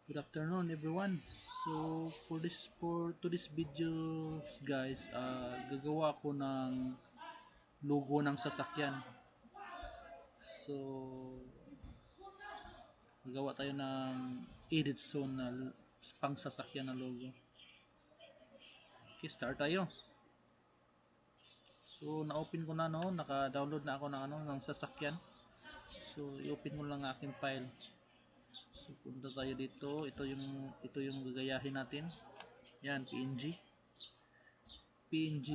Good afternoon, everyone. So for today's video, guys, gagawa ako ng logo ng sasakyan. So gagawa tayo ng edit zone na pang sasakyan na logo. Okay, start tayo. So na-open ko na, no, naka-download na ako ng ng sasakyan. So i-open ko lang ang aking file. So punta tayo dito. Ito yung gagayahin natin. Yan, PNG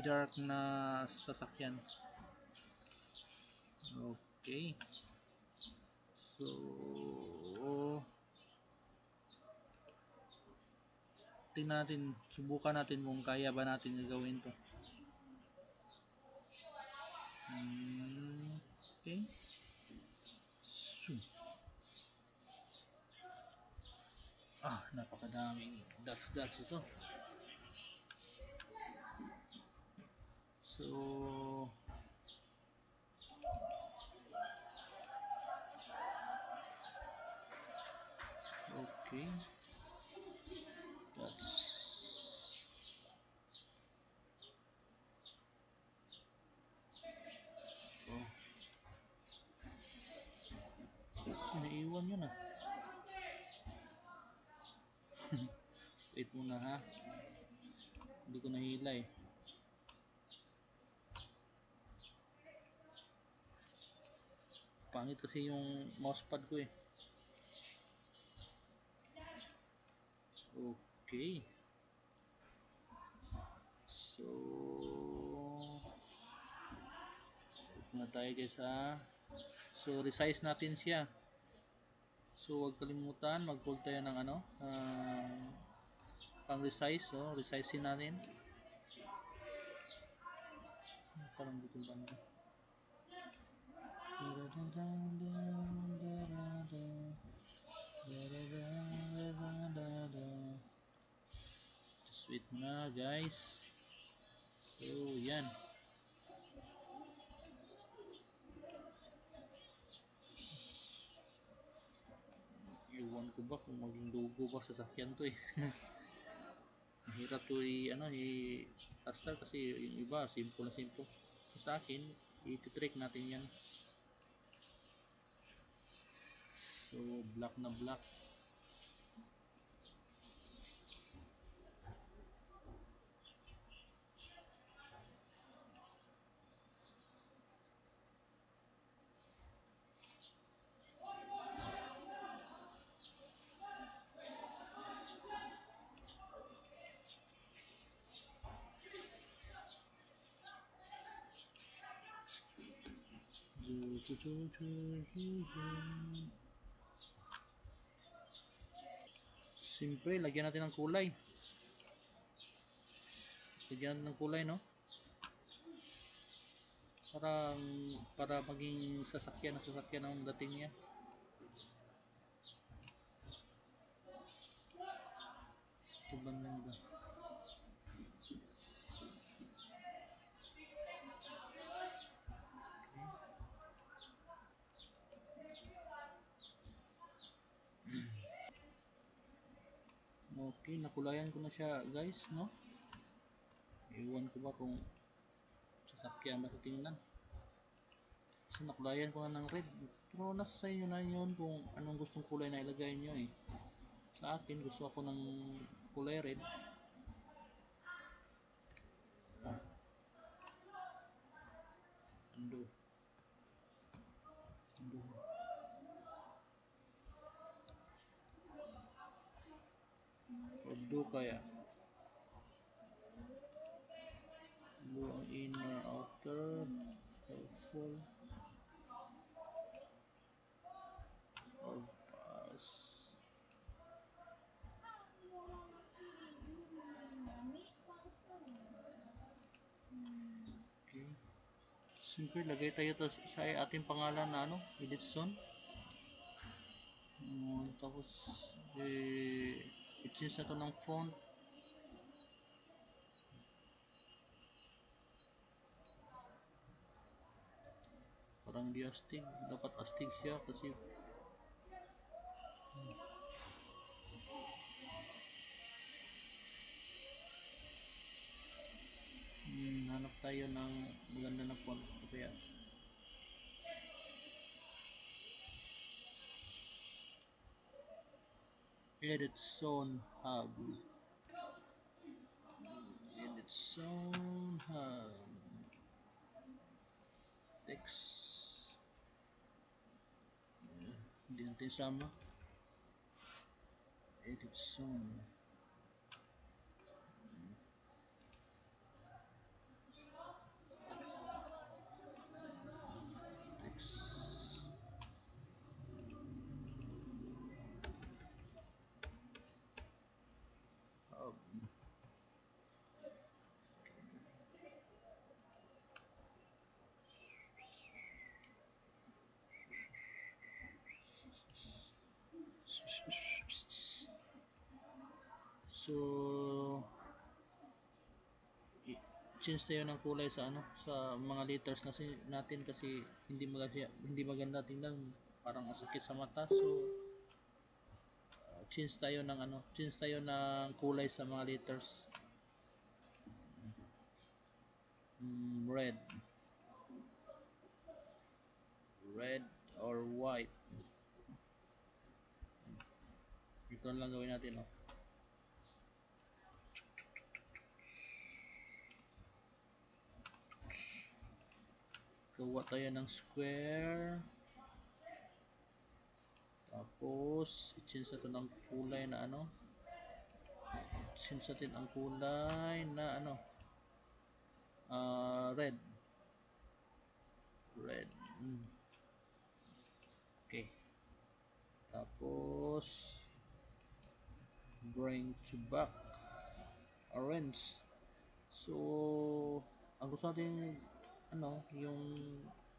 dark na sasakyan. Okay. So, tingnan natin, subukan natin kung kaya ba natin gagawin to. Okay. So, napakadaming dots ito. So, okay. Dots. Oh, naiwan yun ah. Wait muna ha. Hindi ko nahila eh. Pangit kasi yung mousepad ko eh. Okay. So, na tayo guys ha. So, resize natin siya. So, huwag kalimutan, mag-hold tayo ng pang resize. So, resize natin. Parang dito ba na? Just wait na guys. So, yan. Iwan ko ba kung maging logo ba sa sasakyan to eh. Mahirap to i-astar kasi yung iba simple na simple. Sa akin, i-trick natin yan. So, black na black. Siyempre, lagyan natin ng kulay. Lagyan natin ng kulay, no? Para maging sasakyan na sasakyan ang dating niya. Ito banda. Okay, nakulayan ko na siya guys, no? Iwan ko ba kung sasakyan ba sa tingnan. Kasi nakulayan ko na ng red. Pero nasa sa inyo na yun kung anong gustong kulay na ilagay nyo eh. Sa akin, gusto ako ng kulay red. Undo. Undo. Undo kaya. Blue ang inner, outer, purple, or pass. Okay. Siyempre, lagay tayo to sa ating pangalan na Edison. Tapos, i-change na to ng font. Parang di astig. Dapat astig siya kasi Edit Zone Hub. Edit Zone Hub. Text. Hindi natin sama. Edit Zone. Text. Hub. So, change tayo ng kulay sa ano sa mga letters na natin kasi hindi maganda tingnan, parang asakit sa mata. So change tayo ng kulay sa mga letters. Red, red or white. Ito lang gawin natin, oh. Gawa tayo ng square, tapos i-change natin ang kulay na ano, change natin ang kulay na ano, red, red. Okay, tapos bring to back orange. So ang gusto natin ano, yung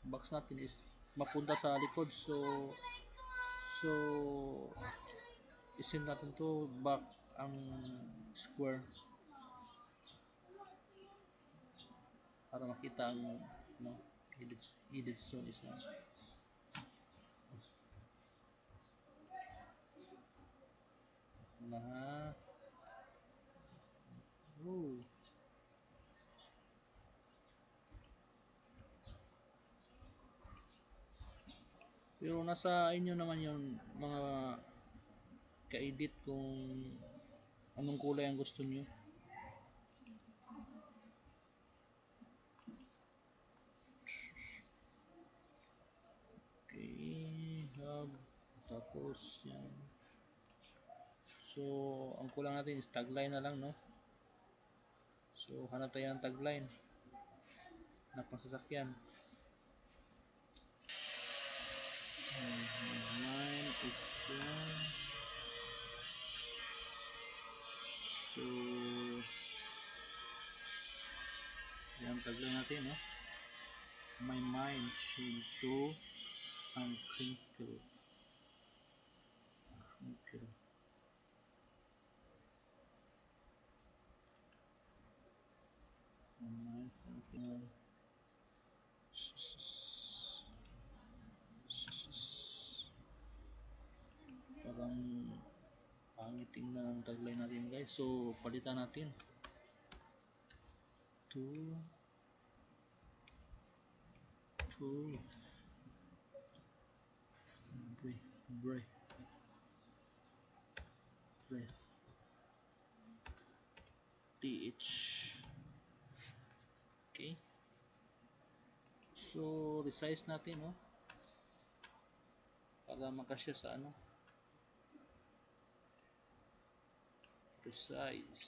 box natin is mapunta sa likod. So isin natin to back ang square para makita ang ano, edit, edit zone is na. Oh, pero nasa inyo naman yung mga ka-edit kung anong kulay ang gusto nyo. Okay, hub, tapos yan. So ang kulang natin is tagline na lang, no? So hanap tayo ng tagline na pangsasakyan. Mine is yan. So yan tagline natin, no? My mind should go uncrinkle. Crinkle. My mind crinkle. Parang pangit tingnan ang tagline natin, guys. So palitan natin to breath, breath, breath, th. Okay, so resize natin, no, para makasya sa ano, resize,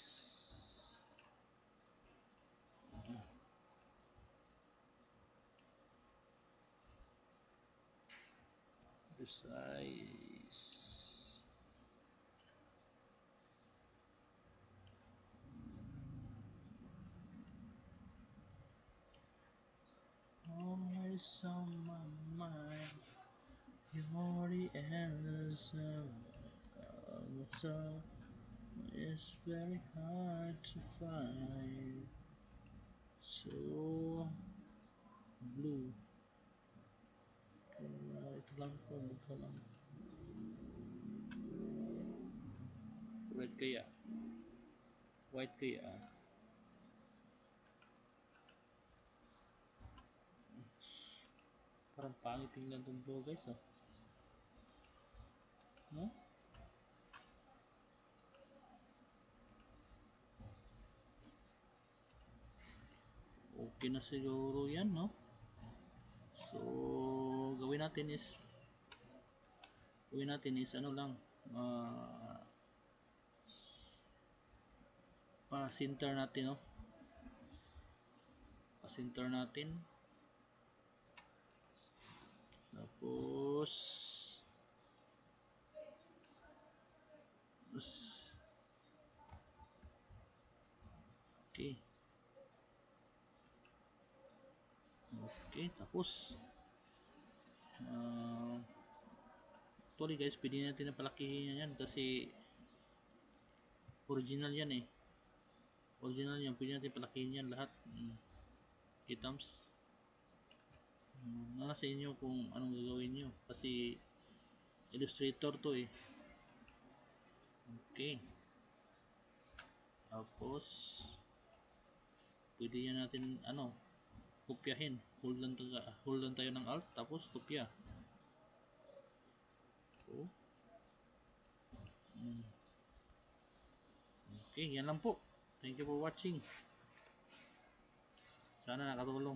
resize. Always on my mind, you're the answer. So it's very hard to find. So blue. Ito lang po, ito lang. Red kaya, white kaya. Parang pangit tingnan itong blue, guys, oh. No? Okay na siguro yan, no? So, gawin natin is ano lang, pa-center natin, no? Pa-center natin. Tapos, okay. Okay, tapos, actually guys, pwede natin na palakihin yan kasi original yan eh. Original yan, pwede natin palakihin yan lahat. Kitams. Nasa inyo kung anong gagawin nyo kasi illustrator to eh. Okay. Tapos, pwede yan natin kopyahin. Hold lang tayo ng alt tapos kopya. So, okay, yan lang po. Thank you for watching. Sana nakatulong.